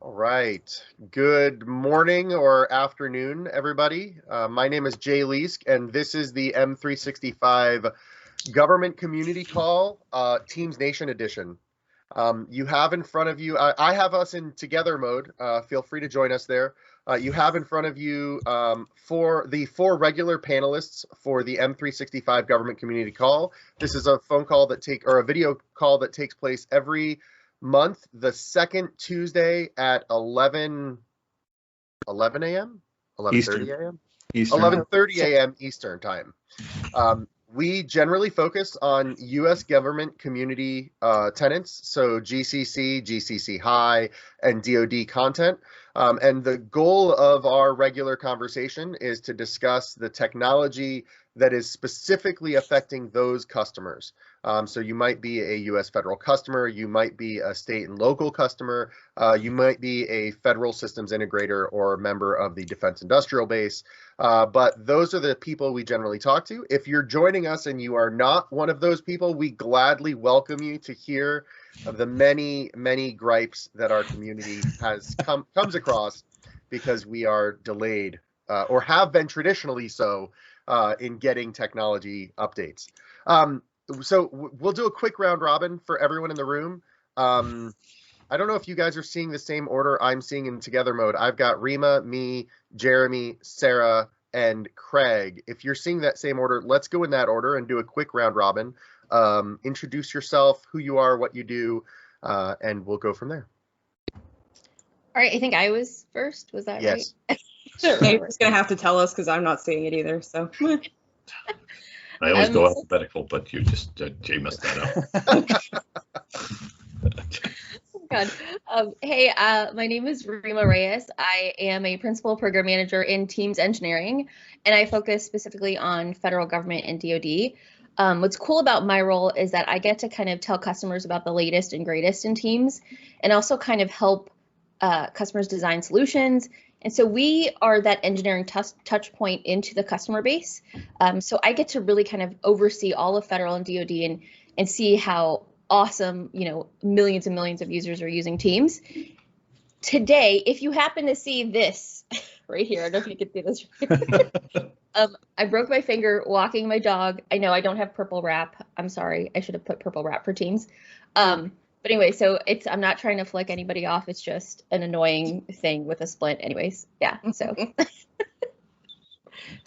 All right. Good morning or afternoon, everybody. My name is Jay Leask, and this is the M365 Government Community Call, Teams Nation Edition. You have in front of you, I have us in together mode. Feel free to join us there. You have in front of you for the four regular panelists for the M365 Government Community Call. This is a phone call or a video call that takes place every month, the second Tuesday at 11 a.m. 11:30 a.m. 11:30 a.m. Eastern time. We generally focus on U.S. government community tenants, so GCC, GCC High, and DoD content. And the goal of our regular conversation is to discuss the technology that is specifically affecting those customers. So you might be a U.S. federal customer, you might be a state and local customer, you might be a federal systems integrator or a member of the Defense Industrial Base. But those are the people we generally talk to. If you're joining us and you are not one of those people, we gladly welcome you to hear of the many, many gripes that our community comes across because we are delayed or have been traditionally so in getting technology updates. So we'll do a quick round robin for everyone in the room. I don't know if you guys are seeing the same order I'm seeing in together mode. I've got Rima, me, Jeremy, Sarah, and Craig. If you're seeing that same order, let's go in that order and do a quick round robin. Introduce yourself, who you are, what you do, and we'll go from there. All right, I think I was first. Was that yes. right? Sure. You're just going to have to tell us because I'm not seeing it either. So I always go alphabetical, but you just, Jay messed that up. Oh God. Hey, my name is Rory Marias. I am a principal program manager in Teams Engineering, and I focus specifically on federal government and DoD. What's cool about my role is that I get to kind of tell customers about the latest and greatest in Teams, and also kind of help customers design solutions. And so we are that engineering touch point into the customer base. So I get to really kind of oversee all of federal and DoD and see how awesome, millions and millions of users are using Teams. Today, if you happen to see this right here, I don't know if you can see this. I broke my finger walking my dog. I know I don't have purple wrap. I'm sorry. I should have put purple wrap for Teams. But anyway, so I'm not trying to flick anybody off. It's just an annoying thing with a splint. Anyways, yeah, so.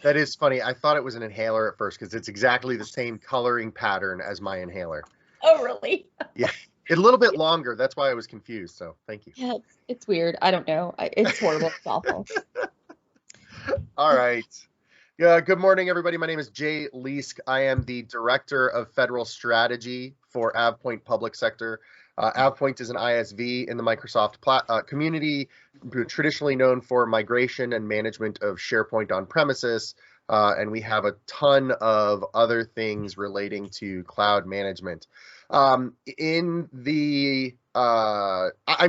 That is funny. I thought it was an inhaler at first because it's exactly the same coloring pattern as my inhaler. Oh, really? Yeah, it's a little bit longer. That's why I was confused. So thank you. Yeah, it's weird. I don't know. It's horrible. It's awful. All right. Good morning, everybody. My name is Jay Leask. I am the Director of Federal Strategy for AvePoint Public Sector. AvePoint is an ISV in the Microsoft community, traditionally known for migration and management of SharePoint on premises. And we have a ton of other things relating to cloud management. I'm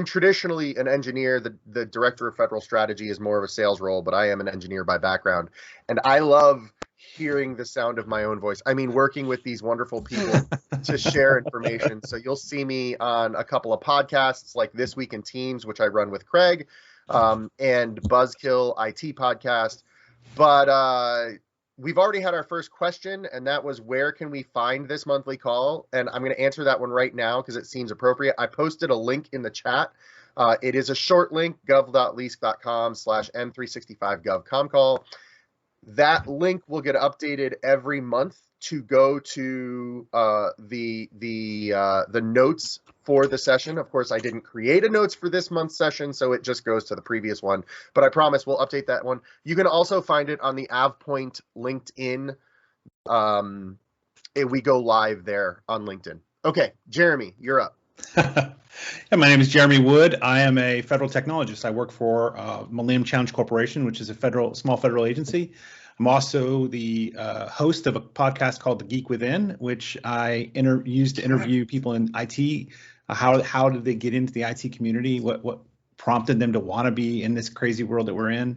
traditionally an engineer. The Director of Federal Strategy is more of a sales role, but I am an engineer by background. And I love hearing the sound of my own voice. I mean, working with these wonderful people to share information. So you'll see me on a couple of podcasts like This Week in Teams, which I run with Craig, and Buzzkill IT podcast. But we've already had our first question, and that was, where can we find this monthly call? And I'm going to answer that one right now because it seems appropriate. I posted a link in the chat. It is a short link, gov.leask.com/M365GovComCall. That link will get updated every month to go to the notes for the session. Of course, I didn't create a notes for this month's session, so it just goes to the previous one. But I promise we'll update that one. You can also find it on the AvePoint LinkedIn. We go live there on LinkedIn. Okay, Jeremy, you're up. Yeah, my name is Jeremy Wood. I am a federal technologist. I work for Millennium Challenge Corporation, which is a small federal agency. I'm also the host of a podcast called The Geek Within, which I use to interview people in IT. How did they get into the IT community? What prompted them to want to be in this crazy world that we're in?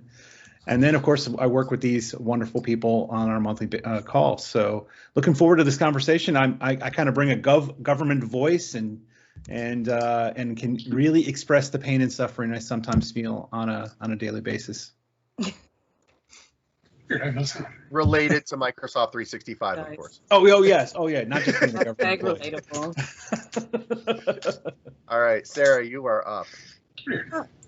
And then, of course, I work with these wonderful people on our monthly calls. So looking forward to this conversation. I kind of bring a government voice and and can really express the pain and suffering I sometimes feel on a daily basis. Related to Microsoft 365, of course. Oh yes. Oh yeah. Not just being a government Relatable. All right, Sarah, you are up.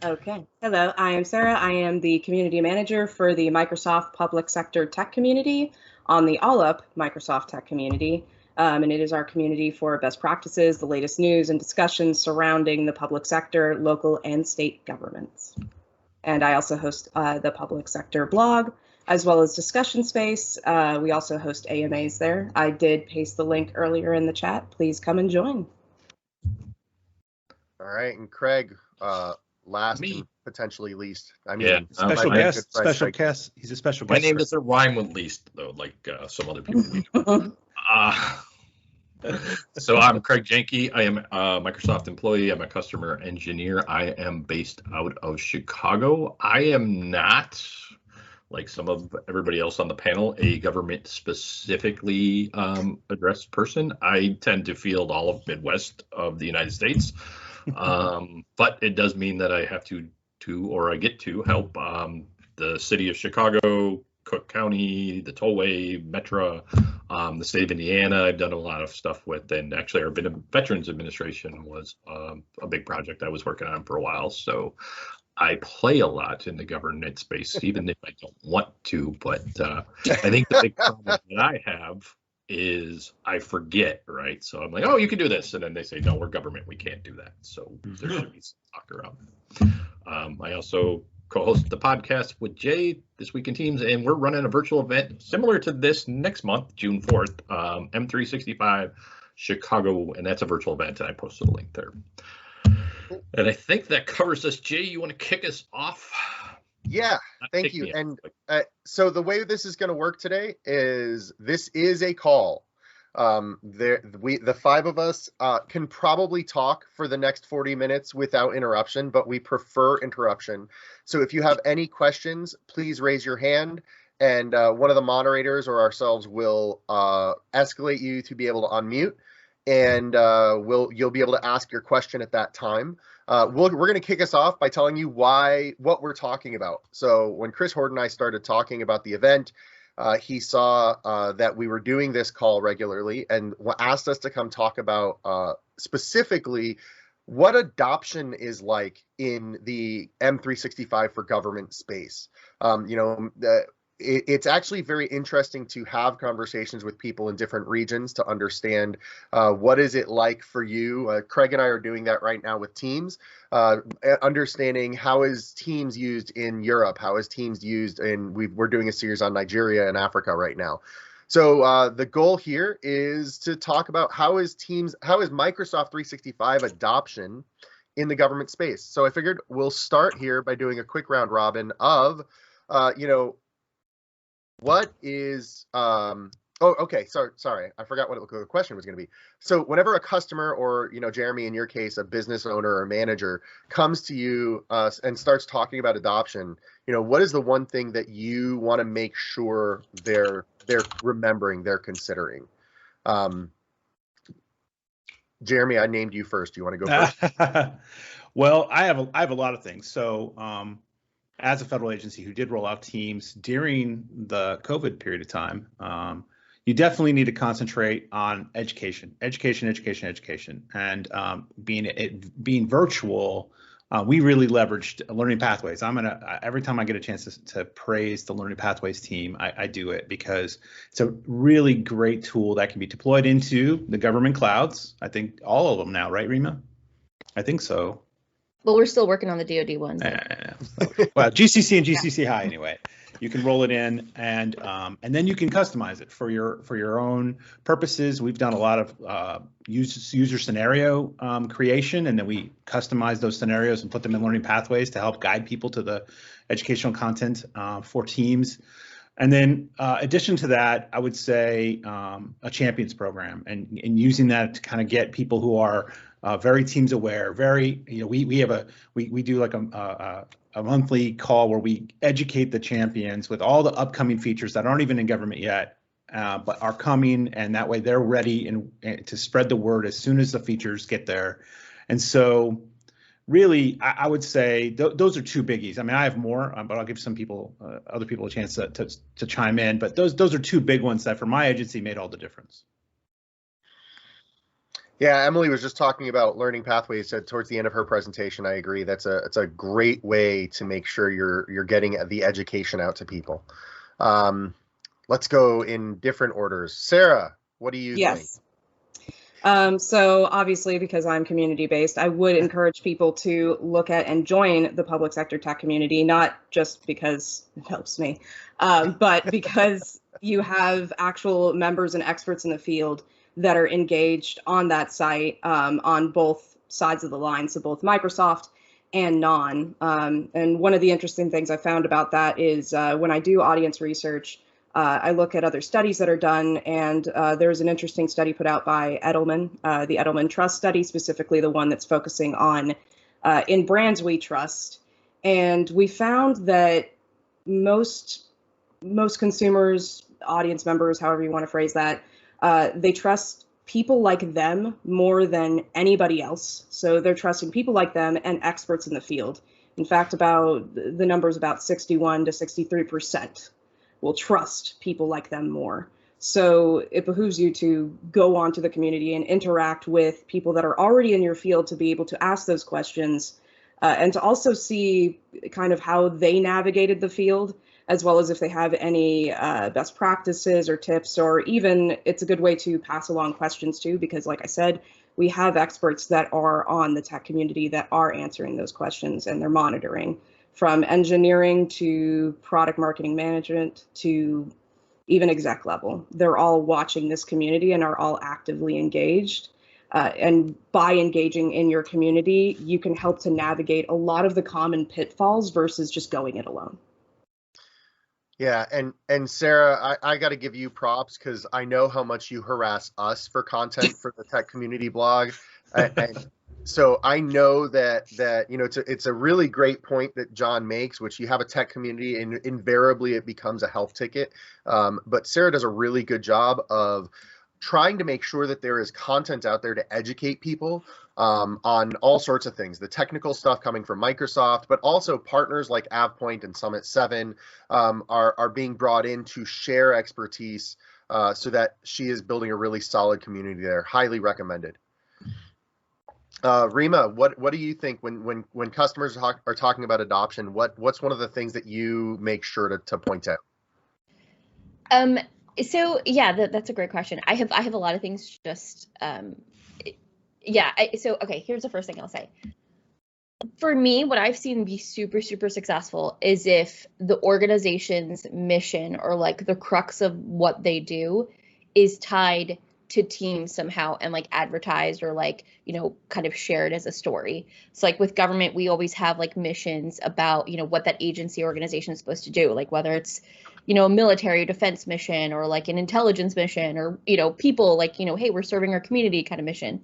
Okay. Hello, I am Sarah. I am the community manager for the Microsoft Public Sector Tech Community on the All Up Microsoft Tech Community. And it is our community for best practices, the latest news and discussions surrounding the public sector, local and state governments. And I also host the public sector blog, as well as discussion space. We also host AMAs there. I did paste the link earlier in the chat. Please come and join. All right, and Craig, last Me. and potentially least. I mean, Yeah, Special my guest. good friend Special Craig. guest. He's a special My guest. name doesn't rhyme with least, though, like some other people we know. So I'm Craig Jahnke. I am a Microsoft employee. I'm a customer engineer. I am based out of Chicago. I am not, like some of everybody else on the panel, a government specifically addressed person. I tend to field all of Midwest of the United States. But it does mean that I have to or I get to help the city of Chicago, Cook County, the Tollway, Metro, the state of Indiana. I've done a lot of stuff with, and actually our Veterans Administration was a big project I was working on for a while. So I play a lot in the government space, even if I don't want to. But I think the big problem that I have is I forget, right? So I'm like, oh, you can do this. And then they say, no, we're government. We can't do that. So there should be some talk around. I also co-host the podcast with Jay, This Week in Teams, and we're running a virtual event similar to this next month, June 4th, M365 Chicago, and that's a virtual event, and I posted a link there. And I think that covers us. Jay, you want to kick us off? Yeah, thank you. And so the way this is going to work today is this is a call. The five of us can probably talk for the next 40 minutes without interruption, but we prefer interruption. So if you have any questions, please raise your hand, and one of the moderators or ourselves will escalate you to be able to unmute, and you'll be able to ask your question at that time. We're going to kick us off by telling you what we're talking about. So when Chris Horde and I started talking about the event, he saw that we were doing this call regularly and asked us to come talk about specifically what adoption is like in the M365 for government space. It's actually very interesting to have conversations with people in different regions to understand what is it like for you. Craig and I are doing that right now with Teams, understanding how is Teams used in Europe, how is Teams used we're doing a series on Nigeria and Africa right now. So the goal here is to talk about how is Microsoft 365 adoption in the government space. So I figured we'll start here by doing a quick round robin of, what is okay, sorry, I forgot what the question was going to be. So whenever a customer or, Jeremy, in your case, a business owner or manager comes to you and starts talking about adoption, what is the one thing that you want to make sure they're remembering, they're considering? Jeremy, I named you first. Do you want to go first? Well, I have a lot of things. So as a federal agency who did roll out Teams during the COVID period of time, you definitely need to concentrate on education. And being virtual, we really leveraged learning pathways. Every time I get a chance to praise the learning pathways team, I do it because it's a really great tool that can be deployed into the government clouds. I think all of them now, right, Rima? I think so. Well, we're still working on the DoD ones. Well, GCC and GCC High anyway. You can roll it in, and then you can customize it for your own purposes. We've done a lot of user scenario creation, and then we customize those scenarios and put them in learning pathways to help guide people to the educational content for Teams. And then, addition to that, I would say a champions program, and using that to kind of get people who are very Teams aware. We do like a monthly call where we educate the champions with all the upcoming features that aren't even in government yet, but are coming, and that way they're ready and to spread the word as soon as the features get there. And so really, I would say those are two biggies. I mean, I have more, but I'll give some people, other people a chance to chime in. But those are two big ones that for my agency made all the difference. Yeah, Emily was just talking about learning pathways towards the end of her presentation. I agree. It's a great way to make sure you're getting the education out to people. Let's go in different orders. Sarah, what do you think? So obviously, because I'm community-based, I would encourage people to look at and join the public sector tech community, not just because it helps me, but because you have actual members and experts in the field that are engaged on that site on both sides of the line, so both Microsoft and non. And one of the interesting things I found about that is when I do audience research, I look at other studies that are done, and there's an interesting study put out by Edelman, the Edelman Trust study, specifically the one that's focusing on in brands we trust. And we found that most consumers, audience members, however you want to phrase that, they trust people like them more than anybody else. So they're trusting people like them and experts in the field. In fact, the number is about 61 to 63% will trust people like them more. So it behooves you to go onto the community and interact with people that are already in your field to be able to ask those questions and to also see kind of how they navigated the field, as well as if they have any best practices or tips, or even it's a good way to pass along questions too, because like I said, we have experts that are on the tech community that are answering those questions and they're monitoring. From engineering to product marketing management to even exec level. They're all watching this community and are all actively engaged. And by engaging in your community, you can help to navigate a lot of the common pitfalls versus just going it alone. Yeah, and Sarah, I got to give you props because I know how much you harass us for content for the tech community blog. And so I know that it's a really great point that John makes, which you have a tech community and invariably it becomes a health ticket. But Sarah does a really good job of trying to make sure that there is content out there to educate people on all sorts of things, the technical stuff coming from Microsoft, but also partners like AvePoint and Summit 7 are being brought in to share expertise so that she is building a really solid community there. Highly recommended. Rima, what do you think when customers are talking about adoption? What's one of the things that you make sure to point out? So yeah, that's a great question. I have a lot of things. Just okay. Here's the first thing I'll say. For me, what I've seen be super successful is if the organization's mission or like the crux of what they do is tied to teams somehow and like advertised or like, kind of shared as a story. So like with government, we always have like missions about, what that agency organization is supposed to do, like whether it's, a military defense mission or like an intelligence mission or, people like, hey, we're serving our community kind of mission.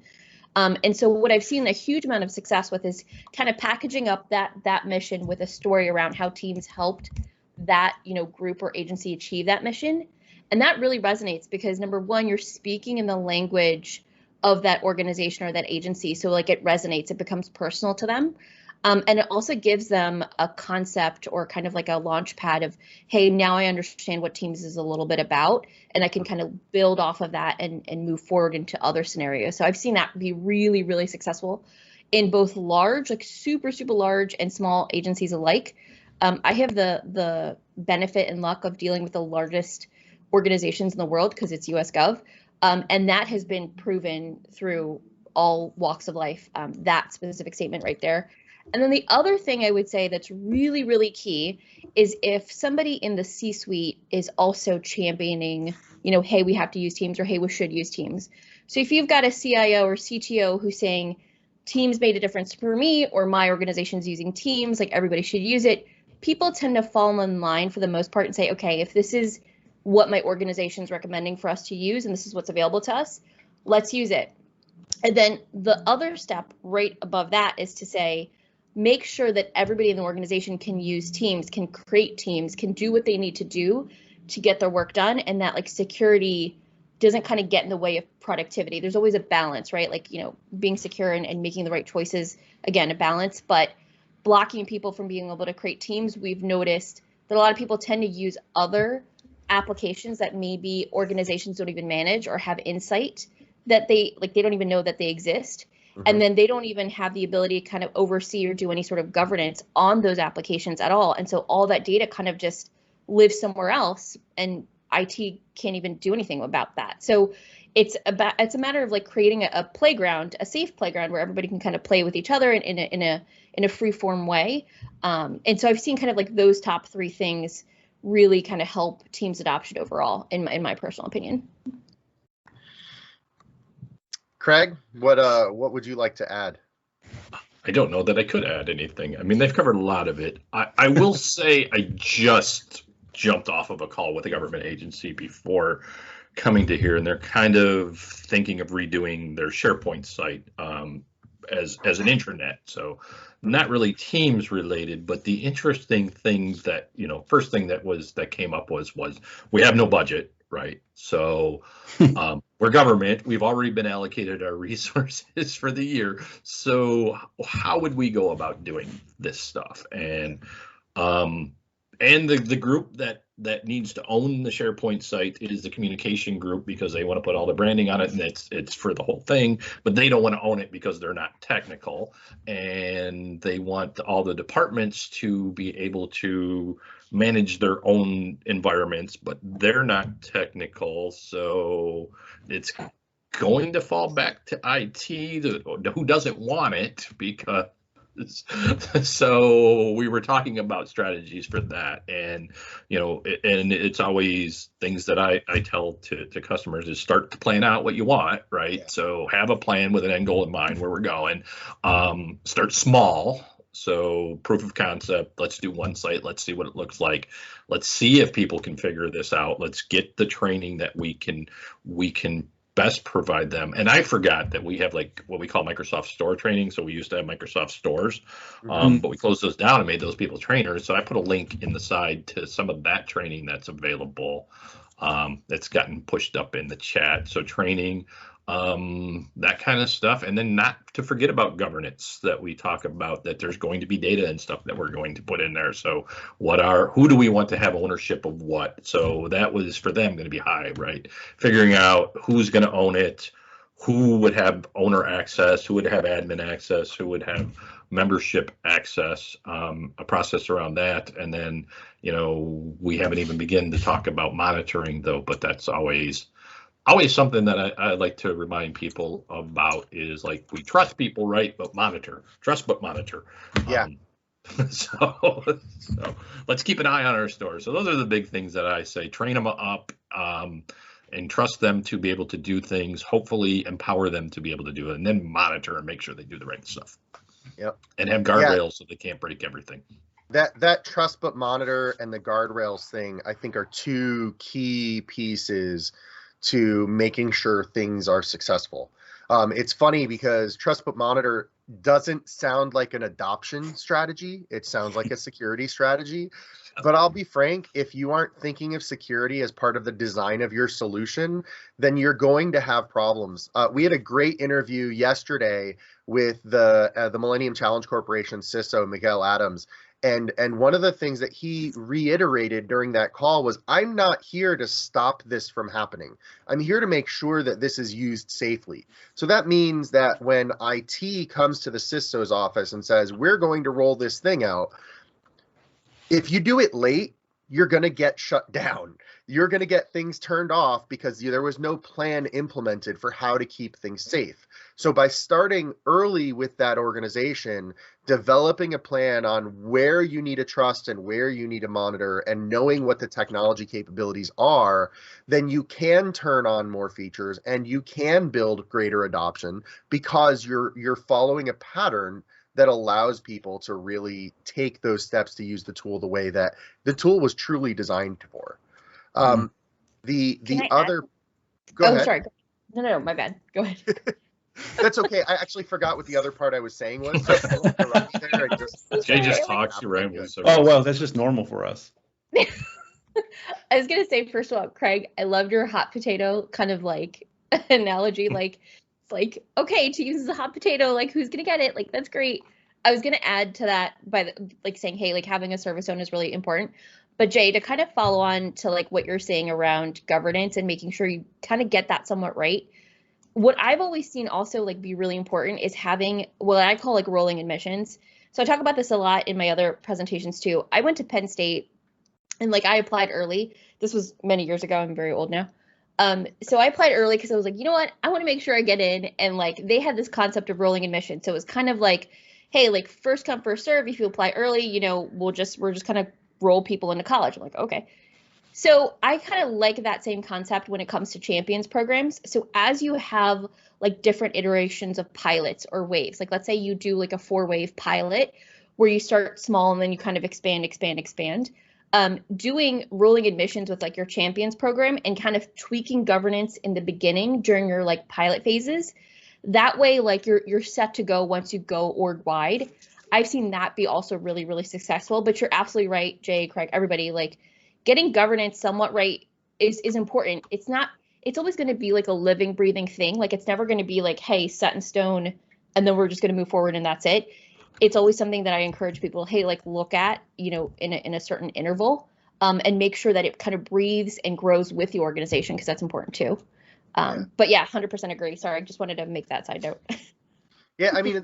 And so what I've seen a huge amount of success with is kind of packaging up that mission with a story around how teams helped that, group or agency achieve that mission. And that really resonates because number one, you're speaking in the language of that organization or that agency. So like it resonates, it becomes personal to them. And it also gives them a concept or kind of like a launch pad of, hey, now I understand what Teams is a little bit about, and I can kind of build off of that and move forward into other scenarios. So I've seen that be really, really successful in both large, like super large and small agencies alike. I have the benefit and luck of dealing with the largest organizations in the world because it's US Gov. And that has been proven through all walks of life, that specific statement right there. And then the other thing I would say that's really, really key is if somebody in the C-suite is also championing, hey, we have to use Teams or hey, we should use Teams. So if you've got a CIO or CTO who's saying Teams made a difference for me or my organization's using Teams, like everybody should use it, people tend to fall in line for the most part and say, okay, if this is what my organization's recommending for us to use and this is what's available to us, let's use it. And then the other step right above that is to say, make sure that everybody in the organization can use Teams, can create Teams, can do what they need to do to get their work done, and that like security doesn't kind of get in the way of productivity. There's always a balance, right? Like, being secure and making the right choices, again, a balance, but blocking people from being able to create teams. We've noticed that a lot of people tend to use other applications that maybe organizations don't even manage or have insight that they don't even know that they exist. Mm-hmm. And then they don't even have the ability to kind of oversee or do any sort of governance on those applications at all. And so all that data kind of just lives somewhere else, and IT can't even do anything about that. So it's a matter of like creating a playground, a safe playground where everybody can kind of play with each other in a free form way. And so I've seen kind of like those top three things really kind of help Teams adoption overall, in my personal opinion. Craig, what would you like to add? I don't know that I could add anything. I mean, they've covered a lot of it. I will say I just jumped off of a call with a government agency before coming to here, and they're kind of thinking of redoing their SharePoint site as an intranet. So not really Teams related, but the interesting thing that, first thing that came up was we have no budget, right? So we're government. We've already been allocated our resources for the year. So how would we go about doing this stuff? And the group that needs to own the SharePoint site is the communication group, because they want to put all the branding on it, and it's for the whole thing, but they don't want to own it because they're not technical, and they want all the departments to be able to manage their own environments, but they're not technical, so it's going to fall back to IT, who doesn't want it, because so we were talking about strategies for that, and and it's always things that I tell to customers is start to plan out what you want, right? Yeah. So have a plan with an end goal in mind where we're going. Start small. So proof of concept, let's do one site, let's see what it looks like. Let's see if people can figure this out. Let's get the training that we can best provide them. And I forgot that we have like what we call Microsoft Store training. So we used to have Microsoft Stores, but we closed those down and made those people trainers. So I put a link in the side to some of that training that's available. That's gotten pushed up in the chat. So training, that kind of stuff. And then not to forget about governance that we talk about, that there's going to be data and stuff that we're going to put in there. So who do we want to have ownership of what? So that was for them going to be high, right? Figuring out who's going to own it, who would have owner access, who would have admin access, who would have membership access, a process around that. And then, we haven't even begun to talk about monitoring though, but that's always something that I like to remind people about, is like, we trust people, right? But monitor, trust, but monitor. Yeah. So let's keep an eye on our stores. So those are the big things that I say: train them up, and trust them to be able to do things, hopefully empower them to be able to do it, and then monitor and make sure they do the right stuff. Yep. And have guardrails so they can't break everything. That trust but monitor and the guardrails thing, I think, are two key pieces to making sure things are successful. It's funny because trust but monitor doesn't sound like an adoption strategy. It sounds like a security strategy. But I'll be frank, if you aren't thinking of security as part of the design of your solution, then you're going to have problems. We had a great interview yesterday with the Millennium Challenge Corporation CISO, Miguel Adams. And one of the things that he reiterated during that call was, I'm not here to stop this from happening. I'm here to make sure that this is used safely. So that means that when IT comes to the CISO's office and says, we're going to roll this thing out, if you do it late, you're going to get shut down. You're going to get things turned off because there was no plan implemented for how to keep things safe. So by starting early with that organization, developing a plan on where you need to trust and where you need to monitor, and knowing what the technology capabilities are, then you can turn on more features and you can build greater adoption, because you're following a pattern that allows people to really take those steps to use the tool the way that the tool was truly designed for. The other. Go ahead. Sorry. No, my bad. Go ahead. That's okay. I actually forgot what the other part I was saying was. So Jay just talks around. Oh, well, that's just normal for us. I was gonna say, first of all, Craig, I loved your hot potato kind of like analogy. Like, it's like, okay, to use the hot potato, like who's gonna get it? Like, that's great. I was gonna add to that by like saying, hey, like having a service zone is really important. But Jay, to kind of follow on to like what you're saying around governance and making sure you kind of get that somewhat right. What I've always seen also like be really important is having what I call like rolling admissions. So I talk about this a lot in my other presentations too. I went to Penn State and like I applied early. This was many years ago. I'm very old now. So I applied early because I was like, you know what? I want to make sure I get in. And like they had this concept of rolling admission. So it was kind of like, hey, like first come, first serve. If you apply early, you know, we're just kind of roll people into college. I'm like, okay. So I kind of like that same concept when it comes to champions programs. So as you have like different iterations of pilots or waves, like let's say you do like a 4-wave pilot where you start small and then you kind of expand. Doing rolling admissions with like your champions program and kind of tweaking governance in the beginning during your like pilot phases. That way, like you're set to go once you go org wide. I've seen that be also really, really successful. But you're absolutely right, Jay, Craig, everybody, like getting governance somewhat right is important. It's always going to be like a living, breathing thing. Like it's never going to be like, hey, set in stone, and then we're just going to move forward and that's it. It's always something that I encourage people, hey, like look at, you know, in a certain interval, and make sure that it kind of breathes and grows with the organization because that's important too. But yeah, 100% agree. Sorry, I just wanted to make that side note. Yeah, I mean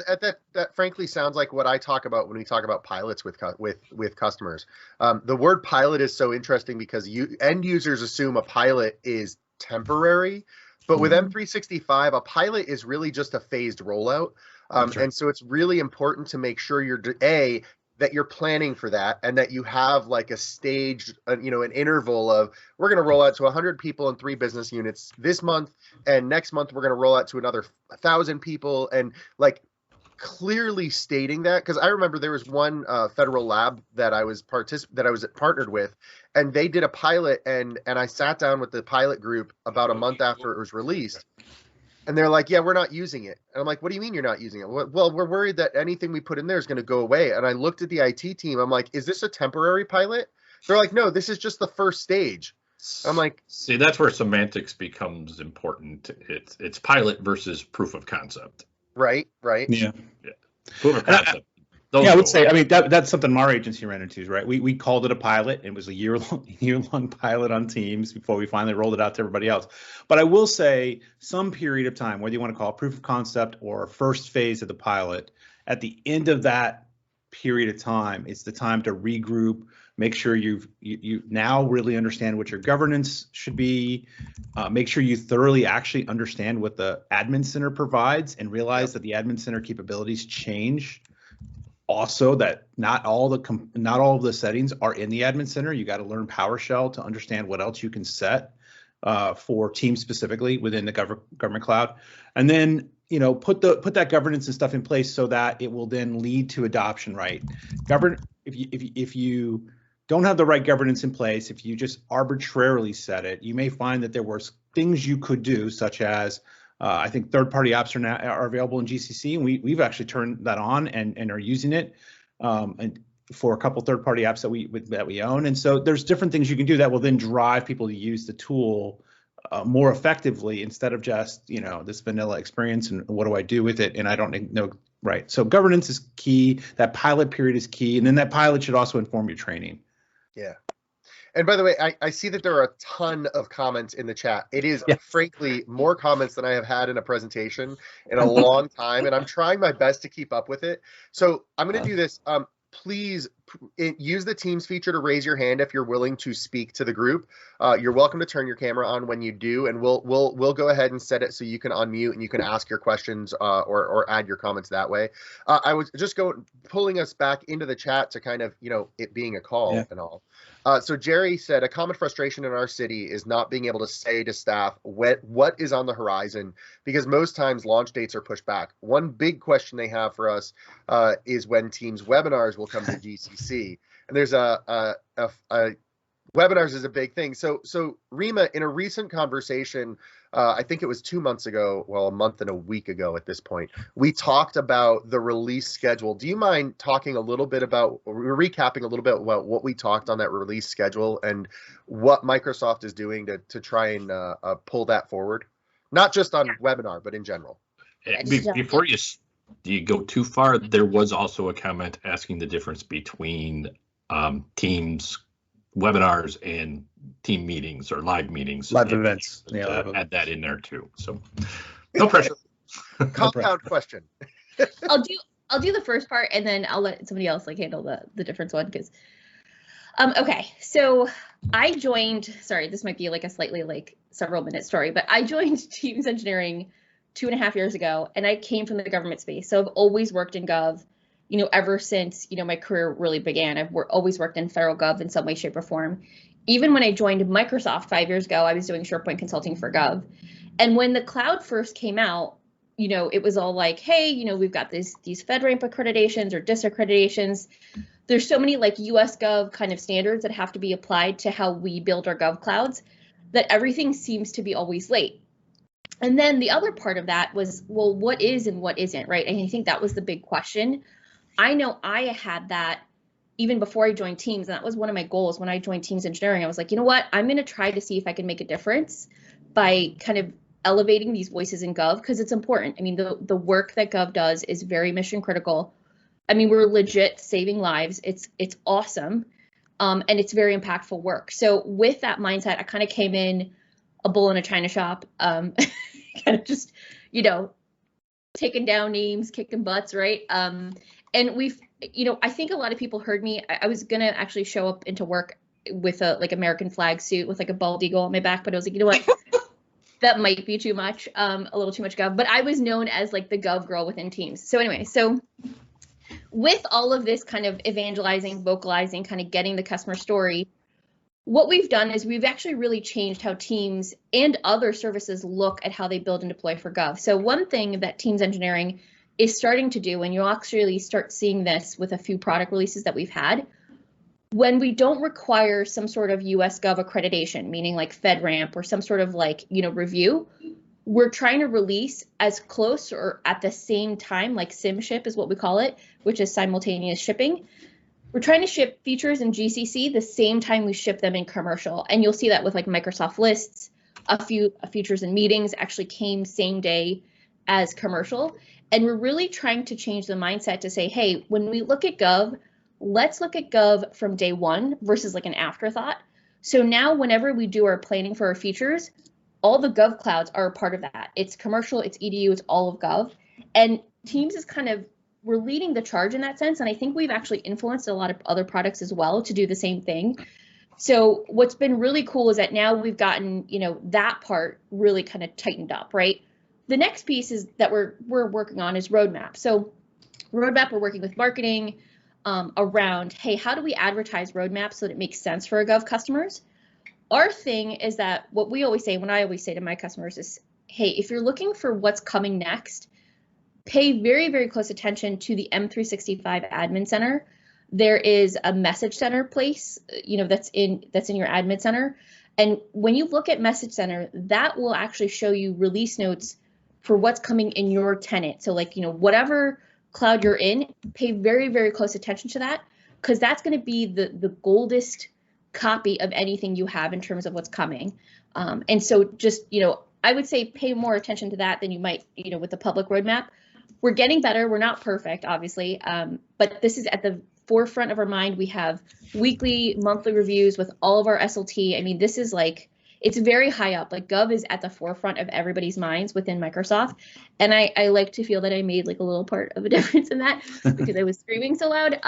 that frankly sounds like what I talk about when we talk about pilots with customers. The word pilot is so interesting because end users assume a pilot is temporary, but with M365, a pilot is really just a phased rollout. Right. And so it's really important to make sure that you're planning for that and that you have like a staged, you know, an interval of we're going to roll out to 100 people in 3 business units this month, and next month we're going to roll out to another 1,000 people, and like clearly stating that, because I remember there was one federal lab that I was partnered with, and they did a pilot, and I sat down with the pilot group about a month after it was released. And they're like, yeah, we're not using it. And I'm like, what do you mean you're not using it? Well, we're worried that anything we put in there is going to go away. And I looked at the IT team. I'm like, is this a temporary pilot? They're like, no, this is just the first stage. I'm like, see, that's where semantics becomes important. It's pilot versus proof of concept. Right. Yeah. Proof of concept. Yeah, I would say, I mean, that's something our agency ran into, right? We called it a pilot. It was a year-long pilot on Teams before we finally rolled it out to everybody else. But I will say some period of time, whether you want to call it proof of concept or first phase of the pilot, at the end of that period of time, it's the time to regroup, make sure you now really understand what your governance should be, make sure you thoroughly actually understand what the admin center provides and realize that the admin center capabilities change. Also, that not all of the settings are in the admin center. You got to learn PowerShell to understand what else you can set for Teams specifically within the government cloud, and then put that governance and stuff in place so that it will then lead to adoption. Right? If you don't have the right governance in place, if you just arbitrarily set it, you may find that there were things you could do, such as I think third-party apps are available in GCC, and we've actually turned that on and are using it, and for a couple third-party apps that we own. And so there's different things you can do that will then drive people to use the tool more effectively instead of just this vanilla experience and what do I do with it and I don't know. Right. So governance is key. That pilot period is key, and then that pilot should also inform your training. Yeah. And by the way, I see that there are a ton of comments in the chat. It is frankly more comments than I have had in a presentation in a long time, and I'm trying my best to keep up with it. So I'm going to do this. Please use the Teams feature to raise your hand if you're willing to speak to the group. You're welcome to turn your camera on when you do, and we'll go ahead and set it so you can unmute and you can ask your questions or add your comments that way. I was just pulling us back into the chat to kind of it being a call and all. So Jerry said, a common frustration in our city is not being able to say to staff what is on the horizon, because most times launch dates are pushed back. One big question they have for us is when Teams webinars will come to GCC. And there's a Webinars is a big thing. So Rima, in a recent conversation, I think it was 2 months ago, well, a month and a week ago at this point, we talked about the release schedule. Do you mind talking a little bit about, recapping a little bit about what we talked on that release schedule and what Microsoft is doing to try and pull that forward? Not just on webinar, but in general. Before you go too far, there was also a comment asking the difference between Teams webinars and team meetings or live meetings, live events. Yeah, add that in there too. So no pressure. Compound question. I'll do the first part, and then I'll let somebody else handle the difference one, because okay, so I joined, sorry, this might be a slightly several minute story, but I joined Teams Engineering 2.5 years ago, and I came from the government space. So I've always worked in gov, ever since, my career really began. I've always worked in federal gov in some way, shape, or form. Even when I joined Microsoft 5 years ago, I was doing SharePoint consulting for gov. And when the cloud first came out, it was all like, hey, we've got these FedRAMP accreditations or disaccreditations. There's so many US Gov kind of standards that have to be applied to how we build our gov clouds that everything seems to be always late. And then the other part of that was, well, what is and what isn't, right? And I think that was the big question. I know I had that even before I joined Teams, and that was one of my goals when I joined Teams Engineering. I was like, you know what? I'm going to try to see if I can make a difference by kind of elevating these voices in Gov, because it's important. I mean, the work that Gov does is very mission critical. I mean, we're legit saving lives. It's awesome, and it's very impactful work. So with that mindset, I kind of came in a bull in a china shop, kind of just, taking down names, kicking butts, right? And we've, I think a lot of people heard me. I was going to actually show up into work with a American flag suit with a bald eagle on my back, but I was like, you know what? That might be too much, a little too much gov. But I was known as the gov girl within Teams. So anyway, so with all of this kind of evangelizing, vocalizing, kind of getting the customer story, what we've done is we've actually really changed how Teams and other services look at how they build and deploy for gov. So one thing that Teams Engineering is starting to do, and you'll actually start seeing this with a few product releases that we've had, when we don't require some sort of US Gov accreditation, meaning FedRAMP or some sort of review, we're trying to release as close or at the same time, SIM-ship is what we call it, which is simultaneous shipping. We're trying to ship features in GCC the same time we ship them in commercial. And you'll see that with Microsoft Lists, a few features in meetings actually came same day as commercial. And we're really trying to change the mindset to say, hey, when we look at Gov, let's look at Gov from day one versus an afterthought. So now whenever we do our planning for our features, all the Gov clouds are a part of that. It's commercial, it's EDU, it's all of Gov. And Teams is we're leading the charge in that sense. And I think we've actually influenced a lot of other products as well to do the same thing. So what's been really cool is that now we've gotten, that part really kind of tightened up, right? The next piece is that we're working on is roadmap. So roadmap, we're working with marketing around, hey, how do we advertise roadmap so that it makes sense for our Gov customers? Our thing is that what we always say, when I always say to my customers is, hey, if you're looking for what's coming next, pay very, very close attention to the M365 admin center. There is a message center place, that's in your admin center. And when you look at message center, that will actually show you release notes for what's coming in your tenant. So whatever cloud you're in, pay very, very close attention to that, because that's going to be the goldest copy of anything you have in terms of what's coming. And so just, I would say pay more attention to that than you might, with the public roadmap. We're getting better. We're not perfect, obviously, but this is at the forefront of our mind. We have weekly, monthly reviews with all of our SLT. I mean, this is it's very high up. Gov is at the forefront of everybody's minds within Microsoft. And I like to feel that I made a little part of a difference in that because I was screaming so loud.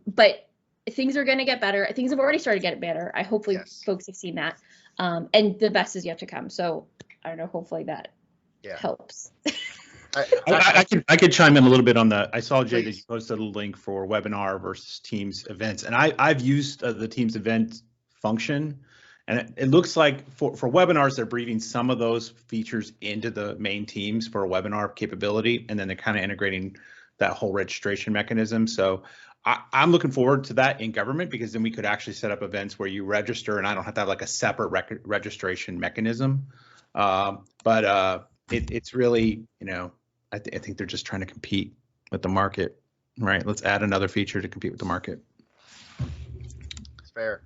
But things are going to get better. Things have already started getting better. Hopefully folks have seen that. And the best is yet to come. So I don't know, hopefully that helps. I could chime in a little bit on that. I saw, Jay, that you posted a link for webinar versus Teams events, and I've used the Teams event function, and it looks like for webinars, they're breathing some of those features into the main Teams for a webinar capability, and then they're kind of integrating that whole registration mechanism. So I'm looking forward to that in government, because then we could actually set up events where you register and I don't have to have like a separate registration mechanism. It's really, I think they're just trying to compete with the market, right? Let's add another feature to compete with the market. It's fair.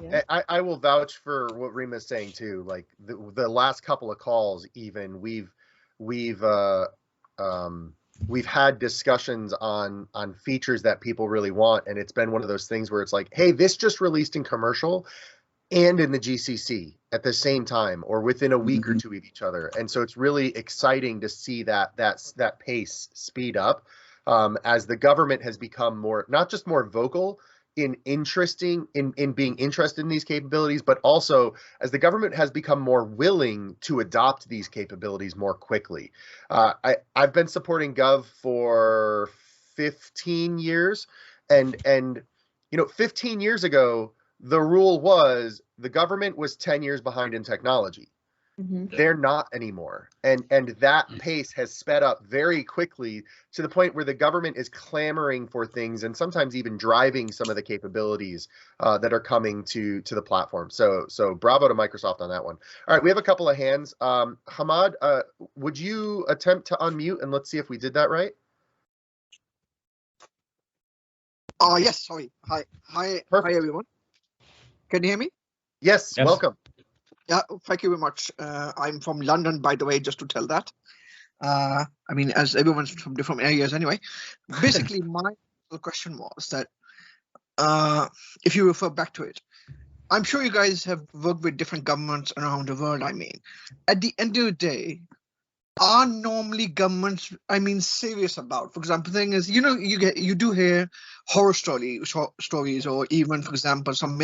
Yeah. I will vouch for what Rima's saying too. Like the last couple of calls, even we've had discussions on features that people really want, and it's been one of those things where it's like, hey, this just released in commercial and in the GCC at the same time, or within a week or two of each other, and so it's really exciting to see that pace speed up as the government has become more, not just more vocal in being interested in these capabilities, but also as the government has become more willing to adopt these capabilities more quickly. I've been supporting Gov for 15 years, and 15 years ago, the rule was the government was 10 years behind in technology. Mm-hmm. They're not anymore. And that pace has sped up very quickly to the point where the government is clamoring for things and sometimes even driving some of the capabilities that are coming to the platform. So bravo to Microsoft on that one. All right, we have a couple of hands. Hamad, would you attempt to unmute, and let's see if we did that right? Yes, sorry. Hi, Perfect. everyone. Can you hear me? Yes, welcome. Yeah, thank you very much. I'm from London, by the way, just to tell that. I mean, as everyone's from different areas anyway. Basically, my question was that if you refer back to it, I'm sure you guys have worked with different governments around the world. I mean, at the end of the day, are normally governments, serious about? For example, the thing is, you do hear horror stories, or even, for example, some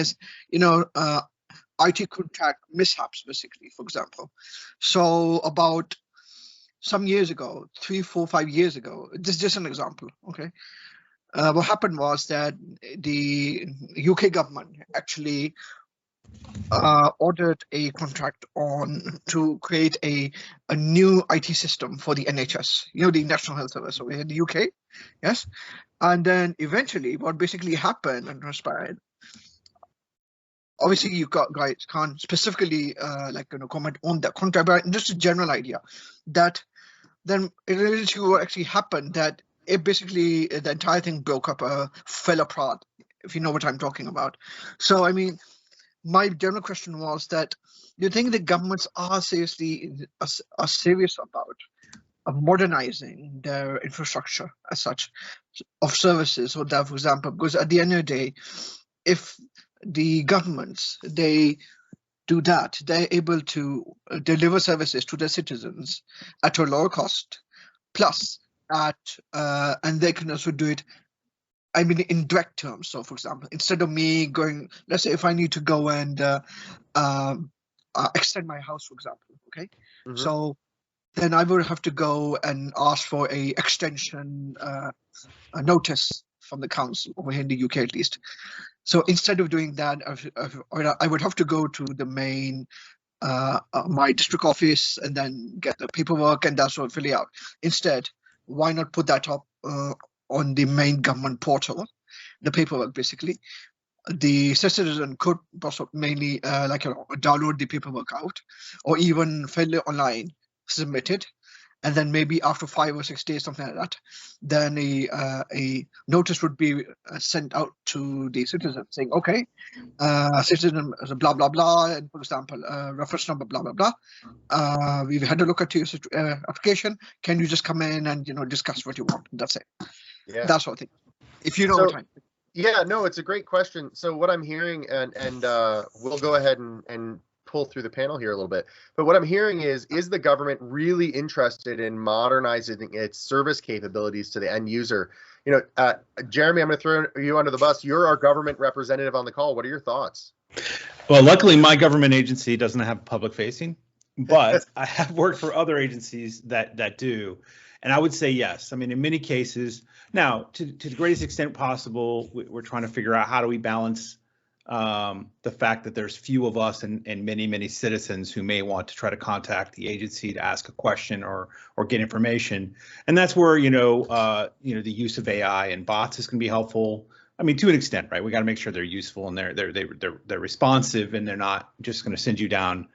IT contract mishaps, basically, for example. So about some years ago, 3, 4, 5 years ago, this is just an example, okay? What happened was that the UK government actually ordered a contract to create a new IT system for the NHS, the National Health Service over here in the UK, yes? And then eventually what basically happened and transpired, obviously you guys can't specifically comment on that contract, but just a general idea that then it really actually happened that it basically, the entire thing broke up, fell apart, if you know what I'm talking about. So I mean, my general question was that, do you think the governments are serious about modernizing their infrastructure as such of services, or that, for example, because at the end of the day, if the governments, they do that, they're able to deliver services to their citizens at a lower cost, plus and they can also do it, in direct terms. So for example, instead of me going, let's say if I need to go and extend my house, for example, okay, so then I would have to go and ask for a extension notice from the council over here in the UK, at least. So instead of doing that, I would have to go to the main my district office and then get the paperwork and that's what fill it out. Instead, why not put that up on the main government portal, the paperwork basically? The citizen could mainly download the paperwork out, or even fill it online, submit it, and then maybe after 5 or 6 days, something like that, then a notice would be sent out to the citizen saying, okay, citizen blah blah blah, and for example, reference number blah blah blah. We've had a look at your application. Can you just come in and discuss what you want? That's it. Yeah, that sort of thing. If you know what time. Yeah, no, it's a great question. So what I'm hearing, and we'll go ahead and pull through the panel here a little bit, but what I'm hearing is the government really interested in modernizing its service capabilities to the end user? Jeremy, I'm going to throw you under the bus. You're our government representative on the call. What are your thoughts? Well, luckily my government agency doesn't have public facing, but I have worked for other agencies that do. And I would say yes. I mean, in many cases, now to the greatest extent possible, we're trying to figure out how do we balance the fact that there's few of us and many citizens who may want to try to contact the agency to ask a question or get information, and that's where the use of AI and bots is going to be helpful. I mean, to an extent, right? We got to make sure they're useful and they're responsive, and they're not just going to send you down,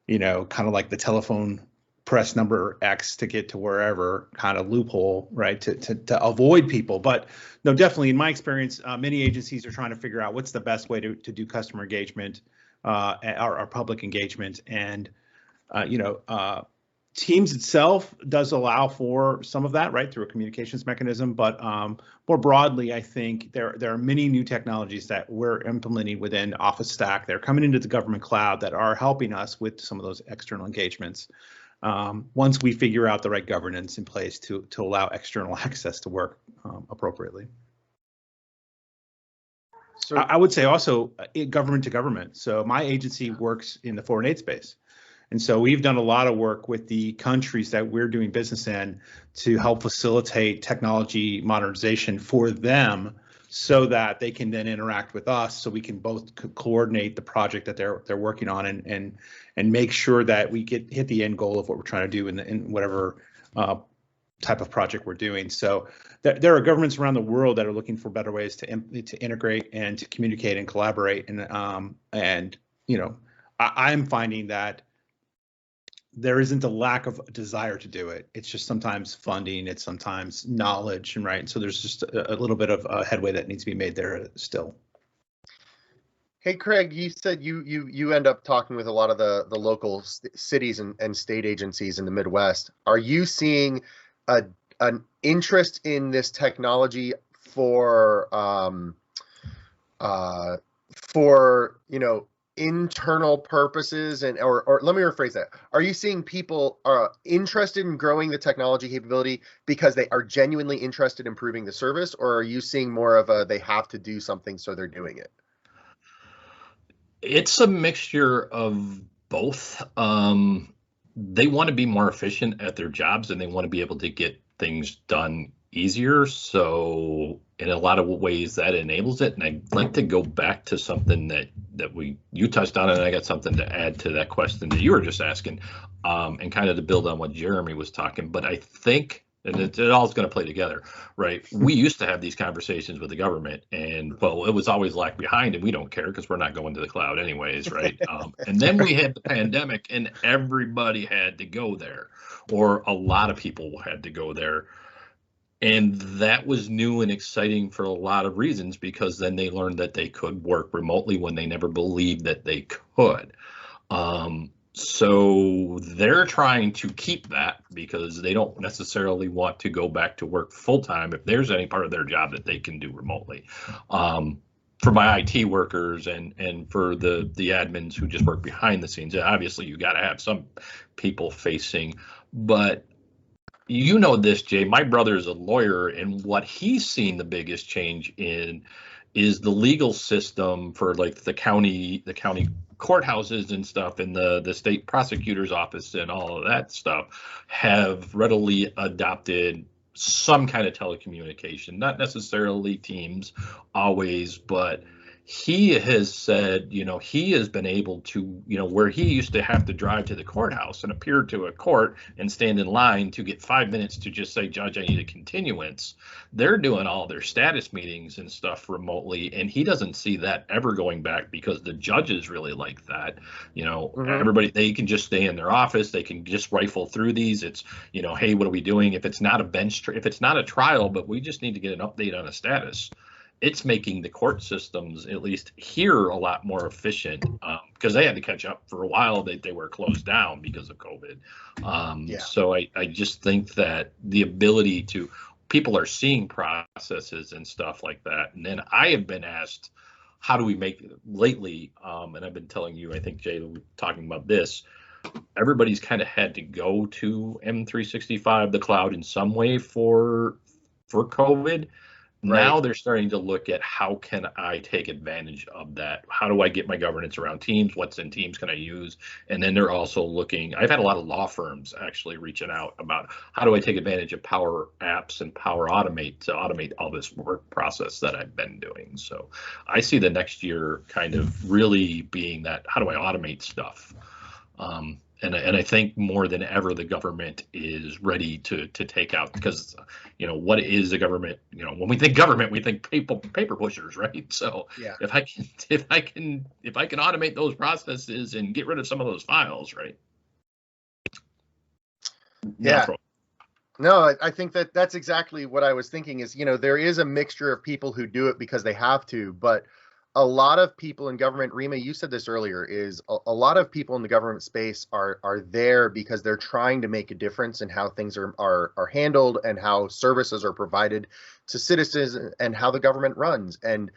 kind of like the telephone press number X to get to wherever kind of loophole, right? To avoid people. But no, definitely in my experience, many agencies are trying to figure out what's the best way to do customer engagement, or public engagement. And, Teams itself does allow for some of that, right, through a communications mechanism. But more broadly, I think there are many new technologies that we're implementing within Office Stack. They're coming into the government cloud that are helping us with some of those external engagements. Once we figure out the right governance in place to allow external access to work appropriately. So I would say also government to government. So my agency works in the foreign aid space. And so we've done a lot of work with the countries that we're doing business in to help facilitate technology modernization for them so that they can then interact with us, so we can both coordinate the project that they're working on and make sure that we hit the end goal of what we're trying to do in whatever type of project we're doing. So there are governments around the world that are looking for better ways to integrate and to communicate and collaborate. And I'm finding that there isn't a lack of desire to do it. It's just sometimes funding, it's sometimes knowledge, and right. So there's just a little bit of a headway that needs to be made there still. Hey, Craig, you said you end up talking with a lot of the local cities and state agencies in the Midwest. Are you seeing an interest in this technology for internal purposes, or let me rephrase that. Are you seeing people interested in growing the technology capability because they are genuinely interested in improving the service, or are you seeing more of they have to do something so they're doing it? It's a mixture of both. They want to be more efficient at their jobs, and they want to be able to get things done easier. So in a lot of ways that enables it. And I'd like to go back to something that you touched on, and I got something to add to that question that you were just asking, and kind of to build on what Jeremy was talking. But I think, and it all is going to play together, right? We used to have these conversations with the government, and well, it was always lag behind, and we don't care because we're not going to the cloud anyways, right? And then we had the pandemic, and everybody had to go there, or a lot of people had to go there. And that was new and exciting for a lot of reasons, because then they learned that they could work remotely when they never believed that they could. So they're trying to keep that, because they don't necessarily want to go back to work full time if there's any part of their job that they can do remotely. For my IT workers and for the admins who just work behind the scenes, obviously you got to have some people facing, but you know this, Jay, my brother is a lawyer, and what he's seen the biggest change in is the legal system for like the county courthouses and stuff, and the state prosecutor's office and all of that stuff have readily adopted some kind of telecommunication, not necessarily Teams always, but he has said, he has been able to, where he used to have to drive to the courthouse and appear to a court and stand in line to get 5 minutes to just say, Judge, I need a continuance. They're doing all their status meetings and stuff remotely, and he doesn't see that ever going back, because the judges really like that. Everybody, they can just stay in their office. They can just rifle through these. It's, hey, what are we doing? If it's not a if it's not a trial, but we just need to get an update on a status, it's making the court systems, at least here, a lot more efficient, because they had to catch up for a while. They were closed down because of COVID. So I just think that the ability to, people are seeing processes and stuff like that. And then I have been asked, how do we make lately? And I've been telling you, I think, Jay, we're talking about this. Everybody's kind of had to go to M365, the cloud, in some way for COVID. Now they're starting to look at how can I take advantage of that? How do I get my governance around Teams? What's in Teams can I use? And then they're also looking, I've had a lot of law firms actually reaching out about how do I take advantage of Power Apps and Power Automate to automate all this work process that I've been doing. So I see the next year kind of really being that, how do I automate stuff? And I think more than ever, the government is ready to take out, because, what is the government? When we think government, we think paper pushers, right? So Yeah. if I can automate those processes and get rid of some of those files, right? Yeah. Natural. No, I think that's exactly what I was thinking is, there is a mixture of people who do it because they have to, but a lot of people in government, Rima, you said this earlier, is a lot of people in the government space are there because they're trying to make a difference in how things are handled and how services are provided to citizens and how the government runs. And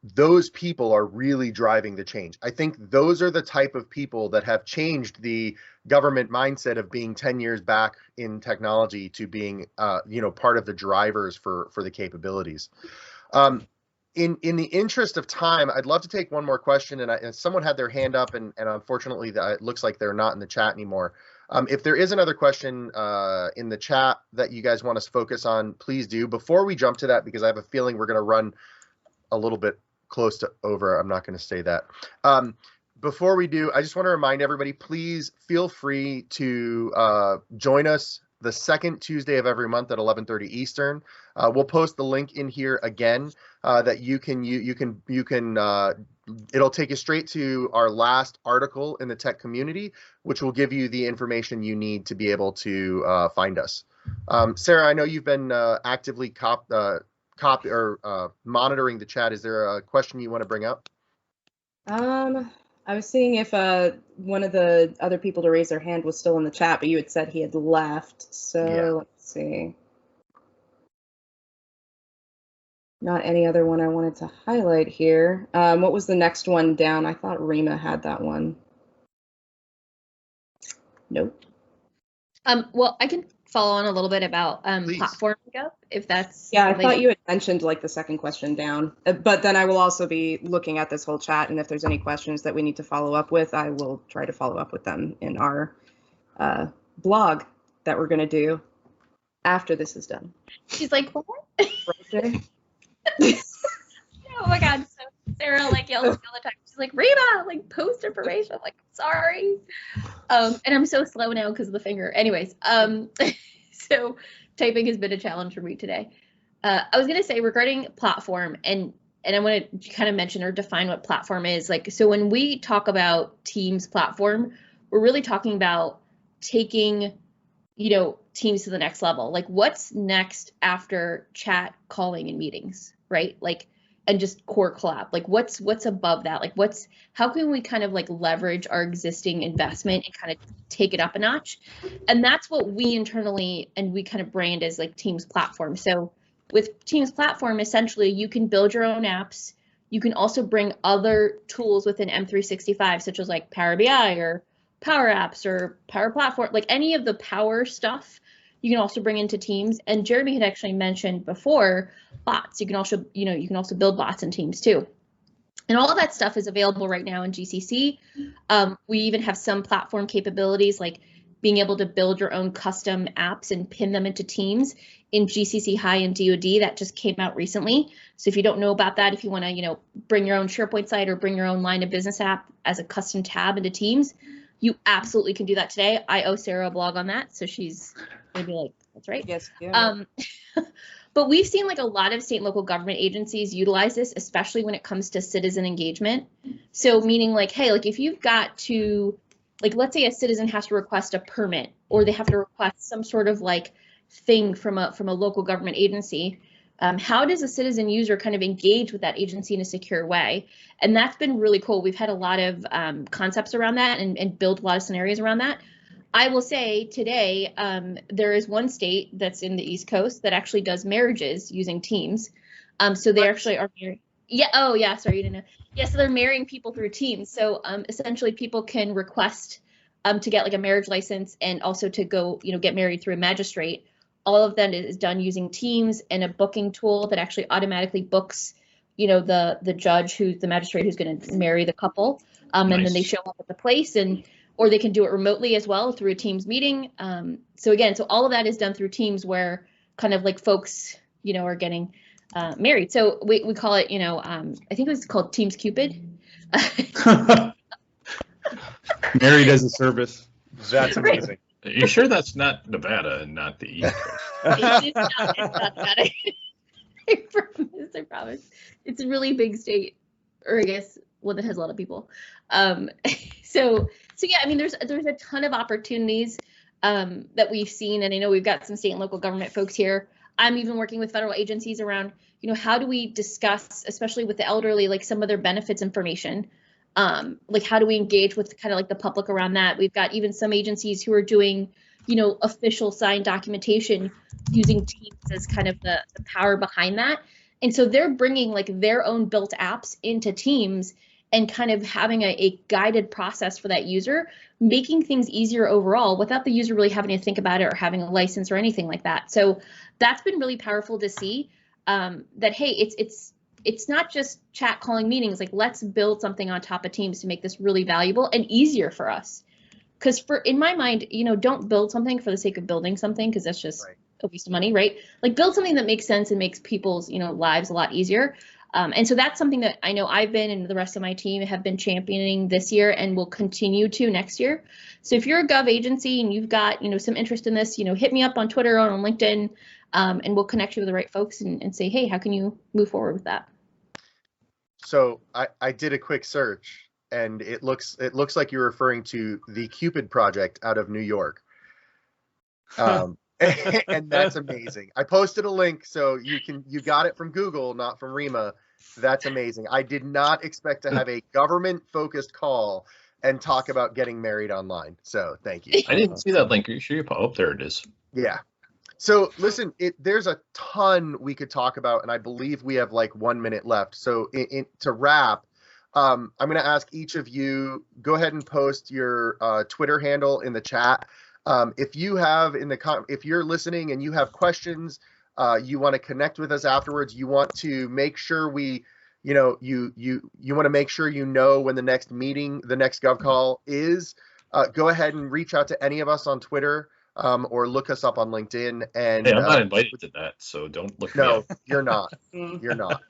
those people are really driving the change. I think those are the type of people that have changed the government mindset of being 10 years back in technology to being, part of the drivers for the capabilities. In the interest of time, I'd love to take one more question, and someone had their hand up, and unfortunately, it looks like they're not in the chat anymore. If there is another question in the chat that you guys want us to focus on, please do. Before we jump to that, because I have a feeling we're going to run a little bit close to over. I'm not going to say that. Before we do, I just want to remind everybody, please feel free to join us the second Tuesday of every month at 11:30 Eastern. We'll post the link in here again that you can it'll take you straight to our last article in the tech community, which will give you the information you need to be able to find us. Sarah, I know you've been actively monitoring the chat. Is there a question you want to bring up? I was seeing if one of the other people to raise their hand was still in the chat, but you had said he had left. So yeah. Let's see. Not any other one I wanted to highlight here. What was the next one down? I thought Rima had that one. Nope. Well, I can follow on a little bit about platform makeup, if that's. Yeah, I thought you had mentioned like the second question down, but then I will also be looking at this whole chat, and if there's any questions that we need to follow up with, I will try to follow up with them in our blog that we're going to do after this is done. She's like, what? Right Oh my God. So Sarah yells all the time. She's like, Rima, post information. I'm like, sorry. And I'm so slow now because of the finger. Anyways, so typing has been a challenge for me today. I was going to say regarding platform, and I want to kind of mention or define what platform is. So when we talk about Teams platform, we're really talking about taking, Teams to the next level. What's next after chat, calling, and meetings, right? And just core collab. What's above that? How can we kind of leverage our existing investment and kind of take it up a notch? And that's what we internally and we kind of brand as Teams platform. So with Teams platform, essentially you can build your own apps. You can also bring other tools within M365, such as Power BI or Power Apps or Power Platform, any of the Power stuff. You can also bring into Teams, and Jeremy had actually mentioned before bots. You can also, you can also build bots in Teams too. And all of that stuff is available right now in GCC. We even have some platform capabilities like being able to build your own custom apps and pin them into Teams in GCC High and DoD. That just came out recently. So if you don't know about that, if you want to, bring your own SharePoint site or bring your own line of business app as a custom tab into Teams, you absolutely can do that today. I owe Sarah a blog on that, so she's gonna be like, that's right. Yes. Yeah. But we've seen a lot of state and local government agencies utilize this, especially when it comes to citizen engagement. So meaning hey, if you've got to, let's say a citizen has to request a permit, or they have to request some sort of thing from a local government agency. How does a citizen user kind of engage with that agency in a secure way? And that's been really cool. We've had a lot of concepts around that and built a lot of scenarios around that. I will say today, there is one state that's in the East Coast that actually does marriages using Teams. So they actually are married. Yeah. Oh, yeah. Sorry, you didn't know. Yeah. So they're marrying people through Teams. So essentially, people can request to get a marriage license and also to go, get married through a magistrate, all of that is done using Teams and a booking tool that actually automatically books, the judge, who's the magistrate who's going to marry the couple. And then they show up at the place, or they can do it remotely as well through a Teams meeting. So all of that is done through Teams, where kind of like folks, are getting married. So we call it, I think it was called Teams Cupid. Married as a service. That's amazing. Are you sure that's not Nevada and not the East Coast? It's not Nevada. I promise. It's a really big state, or I guess one that has a lot of people. So yeah, I mean, there's a ton of opportunities that we've seen, and I know we've got some state and local government folks here. I'm even working with federal agencies around, how do we discuss, especially with the elderly, like some of their benefits information. Like how do we engage with kind of like the public around that? We've got even some agencies who are doing, official signed documentation using Teams as kind of the power behind that. And so they're bringing like their own built apps into Teams and kind of having a guided process for that user, making things easier overall without the user really having to think about it or having a license or anything like that. So that's been really powerful to see that, hey, it's not just chat calling meetings, like let's build something on top of Teams to make this really valuable and easier for us. Because in my mind, don't build something for the sake of building something, because that's just a waste of money, right? Like build something that makes sense and makes people's, lives a lot easier. And so that's something that I know I've been and the rest of my team have been championing this year and will continue to next year. So if you're a gov agency and you've got, some interest in this, hit me up on Twitter or on LinkedIn, and we'll connect you with the right folks and say, hey, how can you move forward with that? So I did a quick search, and it looks like you're referring to the Cupid Project out of New York. And that's amazing. I posted a link, so you got it from Google, not from Rima. That's amazing. I did not expect to have a government-focused call and talk about getting married online. So thank you. I didn't see that link. Are you sure you put? Oh, there it is. Yeah. So listen, there's a ton we could talk about, and I believe we have like 1 minute left. So to wrap, I'm going to ask each of you, go ahead and post your Twitter handle in the chat. If you're listening and you have questions, you want to connect with us afterwards, you want to make sure you want to make sure when the next meeting, the next gov call is, go ahead and reach out to any of us on Twitter, or look us up on LinkedIn. And hey, I'm not invited to that, so don't look me up. No, you're not. You're not.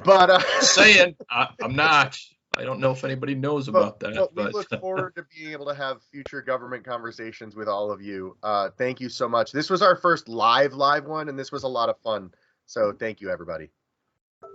But saying I'm not. I don't know if anybody knows about that. But we look forward to being able to have future government conversations with all of you. Thank you so much. This was our first live one, and this was a lot of fun. So thank you, everybody.